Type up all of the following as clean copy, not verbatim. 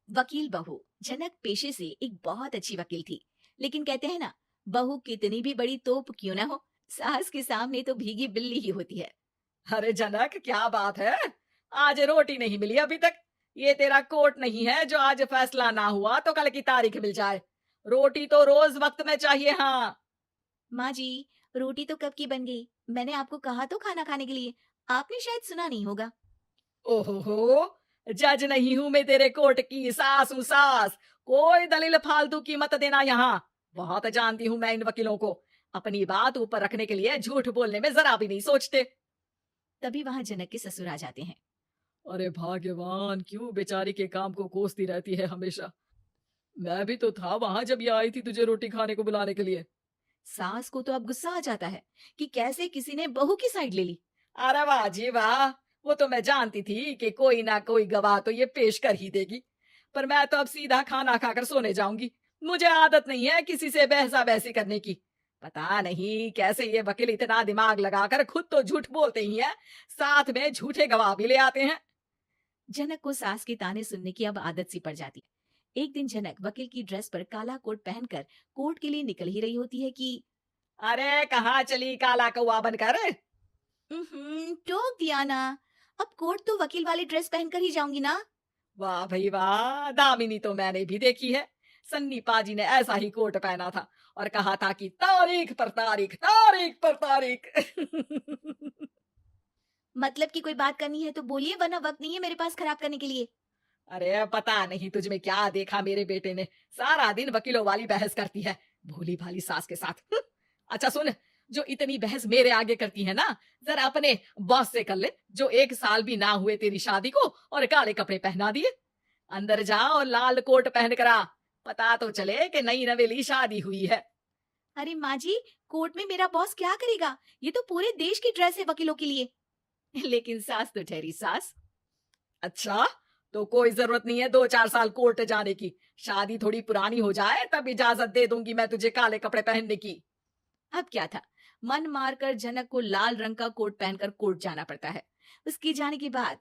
वकील बहू। जनक पेशे से एक बहुत अच्छी वकील थी, लेकिन कहते हैं ना, बहू कितनी भी बड़ी तोप क्यों ना हो, सास के सामने तो भीगी बिल्ली ही होती है। अरे जनक, क्या बात है? आज रोटी नहीं मिली अभी तक। ये तेरा कोर्ट नहीं है जो आज फैसला ना हुआ तो कल की तारीख मिल जाए। रोटी तो रोज वक्त में चाहिए। हाँ। माँ जी, रोटी तो कब की बन गई। मैंने आपको कहा तो खाना खाने के लिए, आपने शायद सुना नहीं होगा। ओहो, जज नहीं हूं मैं तेरे कोर्ट की, सास हूं सास। कोई दलील फालतू की मत देना यहाँ। बहुत जानती हूं मैं इन वकीलों को। अपनी बात ऊपर रखने के लिए झूठ बोलने में जरा भी नहीं सोचते। तभी वहां जनक के ससुर आ जाते हैं। अरे भाग्यवान, क्यों बेचारी के काम को कोसती रहती है हमेशा। मैं भी तो था वहां जब ये आई थी तुझे रोटी खाने को बुलाने के लिए। सास को तो अब गुस्सा आ जाता है कि कैसे किसी ने बहू की साइड ले ली। अरे वाह जी वाह, वो तो मैं जानती थी कि कोई ना कोई गवाह तो ये पेश कर ही देगी। पर मैं तो अब सीधा खाना खाकर सोने जाऊंगी। मुझे आदत नहीं है किसी से बहसा बहसी करने की। पता नहीं कैसे ये वकील इतना दिमाग लगाकर खुद तो झूठ बोलते ही हैं, साथ में झूठे गवाह भी ले आते हैं। जनक को सास के ताने सुनने की अब आदत सी पड़ जाती है। एक दिन जनक वकील की ड्रेस पर काला कोट पहनकर कोर्ट के लिए निकल ही रही होती है कि अरे कहाँ चली काला कौवा बनकर? टोक दिया ना। अब कोर्ट तो वकील वाली ड्रेस पहनकर ही जाऊंगी ना। वाह भाई वाह, दामिनी तो मैंने भी देखी है। सन्नी पाजी ने ऐसा ही कोट पहना था और कहा था कि तारीख पर तारीख, तारीख पर तारीख। मतलब की कोई बात करनी है तो बोलिए, वरना वक्त नहीं है मेरे पास खराब करने के लिए। अरे पता नहीं तुझ में क्या देखा मेरे बेटे ने, सारा दिन वकीलों वाली बहस करती है, भोली भाली सास के साथ। अच्छा सुन, जो इतनी बहस मेरे आगे करती है ना, जरा अपने बॉस से कर ले, जो 1 साल भी ना हुए तेरी शादी को और काले कपड़े पहना दिए। अंदर जा और लाल कोट पहन कर आ, पता तो चले कि नई नवेली शादी हुई है। अरे माँ जी, कोर्ट में मेरा बॉस क्या करेगा, ये तो पूरे देश की ड्रेस है वकीलों के लिए। लेकिन सास तो ठहरी सास। अच्छा, तो कोई जरूरत नहीं है 2-4 साल कोर्ट जाने की। शादी थोड़ी पुरानी हो जाए तब इजाजत दे दूंगी मैं तुझे काले कपड़े पहनने की। अब क्या था, मन मारकर जनक को लाल रंग का कोट पहनकर कोर्ट जाना पड़ता है। उसके जाने के बाद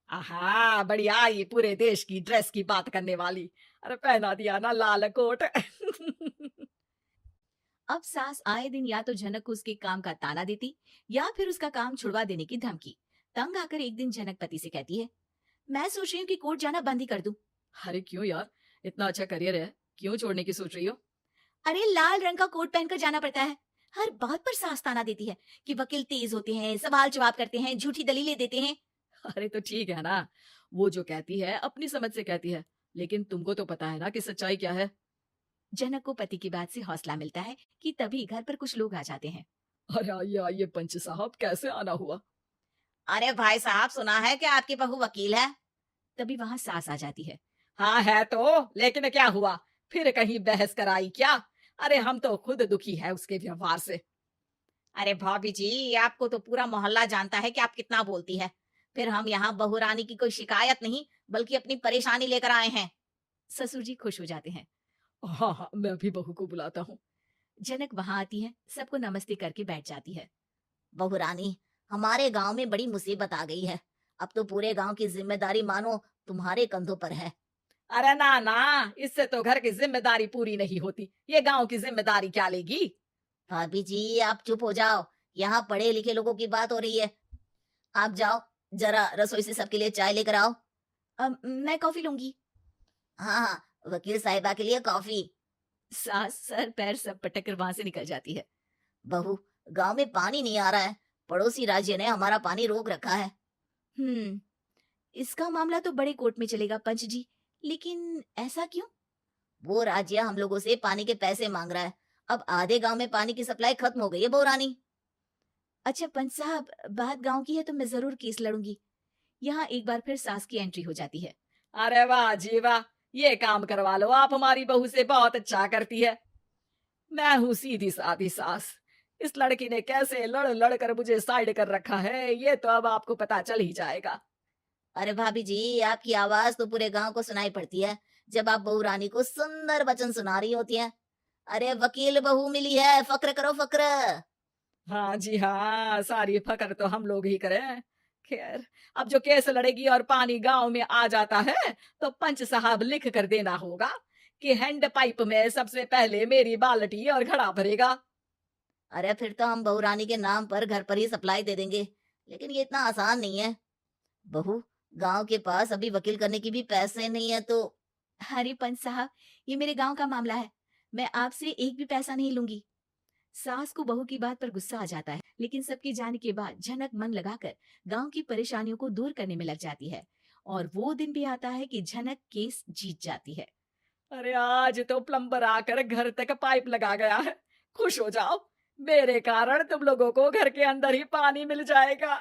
आहा, बढ़िया, ये पूरे देश की ड्रेस की बात करने वाली। अरे पहना दिया ना लाल कोट। अब सास आए दिन या तो जनक को उसके काम का ताना देती, या फिर उसका काम छुड़वा देने की धमकी। तंग आकर एक दिन जनक पति से कहती है, मैं सोच रही हूँ कि कोर्ट जाना बंद ही कर दूं। अरे क्यों यार, इतना अच्छा करियर है, क्यों छोड़ने की सोच रही हो? अरे लाल रंग का कोट पहनकर जाना पड़ता है। हर बात पर सास ताना देती है कि वकील तेज होते हैं, सवाल जवाब करते हैं, झूठी दलीलें देते हैं। अरे तो ठीक है ना, वो जो कहती है अपनी समझ से कहती है, लेकिन तुमको तो पता है ना कि सच्चाई क्या है। जनक को पति की बात से हौसला मिलता है कि तभी घर पर कुछ लोग आ जाते हैं। अरे आइए आइए पंच साहब, कैसे आना हुआ? अरे भाई साहब, सुना है कि आपकी बहू वकील है। तभी वहां सास आ जाती है। हाँ है तो, लेकिन क्या हुआ? फिर कहीं बहस कराई क्या? अरे हम तो खुद दुखी है उसके व्यवहार से। अरे भाभी जी, आपको तो पूरा मोहल्ला जानता है कि आप कितना बोलती है। फिर हम यहाँ बहू रानी की कोई शिकायत नहीं, बल्कि अपनी परेशानी लेकर आए हैं। ससुर जी खुश हो जाते हैं। हाँ हाँ, मैं भी बहू को बुलाता हूँ। जनक वहां आती है, सबको नमस्ते करके बैठ जाती है। बहू रानी, हमारे गांव में बड़ी मुसीबत आ गई है। अब तो पूरे गांव की जिम्मेदारी मानो तुम्हारे कंधों पर है। अरे ना ना, इससे तो घर की जिम्मेदारी पूरी नहीं होती, ये गांव की जिम्मेदारी क्या लेगी? भाभी जी, आप चुप हो जाओ। यहाँ पढ़े लिखे लोगों की बात हो रही है। आप जाओ, जरा रसोई से सबके लिए चाय लेकर आओ। मैं कॉफी लूंगी। हाँ हाँ, वकील साहिबा के लिए कॉफी। सास सर पैर सब पटक कर वहां से निकल जाती है। बहू, गांव में पानी नहीं आ रहा है। पड़ोसी राज्य ने हमारा पानी रोक रखा है। हम्म, इसका मामला तो बड़े कोर्ट में चलेगा पंच जी, लेकिन ऐसा क्यों? वो राज्य हम लोगों से पानी के पैसे मांग रहा है। अब आधे गांव में पानी की सप्लाई खत्म हो गई है, बहुरानी। अच्छा पंच साहब, बात गांव की है तो मैं जरूर केस लड़ूंगी। यहाँ एक बार फिर सास की एंट्री हो जाती है। अरे वाह जी वाह, ये काम करवा लो आप हमारी बहू से, बहुत अच्छा करती है। मैं हूँ सीधी सादी सास। इस लड़की ने कैसे लड़ लड़ कर मुझे साइड कर रखा है, ये तो अब आपको पता चल ही जाएगा। अरे भाभी जी, आपकी आवाज तो पूरे गांव को सुनाई पड़ती है जब आप बहू रानी को सुंदर वचन सुना रही होती हैं। अरे वकील बहू मिली है, फक्र करो फक्र। हाँ जी हाँ, सारी फकर तो हम लोग ही करें। खैर, अब जो केस लड़ेगी और पानी गांव में आ जाता है तो पंच साहब लिख कर देना होगा कि हैंड पाइप में सबसे पहले मेरी बाल्टी और घड़ा भरेगा। अरे फिर तो हम बहू रानी के नाम पर घर पर ही सप्लाई दे देंगे, लेकिन ये इतना आसान नहीं है। बहू, गांव के पास अभी वकील करने की भी पैसे नहीं है तो। अरे पंच साहब, ये मेरे गांव का मामला है, मैं आपसे एक भी पैसा नहीं लूंगी। सास को बहू की बात पर गुस्सा आ जाता है, लेकिन सबके जाने के बाद झनक मन लगाकर गांव की परेशानियों को दूर करने में लग जाती है। और वो दिन भी आता है कि झनक केस जीत जाती है। अरे आज तो प्लम्बर आकर घर तक पाइप लगा गया है, खुश हो जाओ, मेरे कारण तुम लोगों को घर के अंदर ही पानी मिल जाएगा।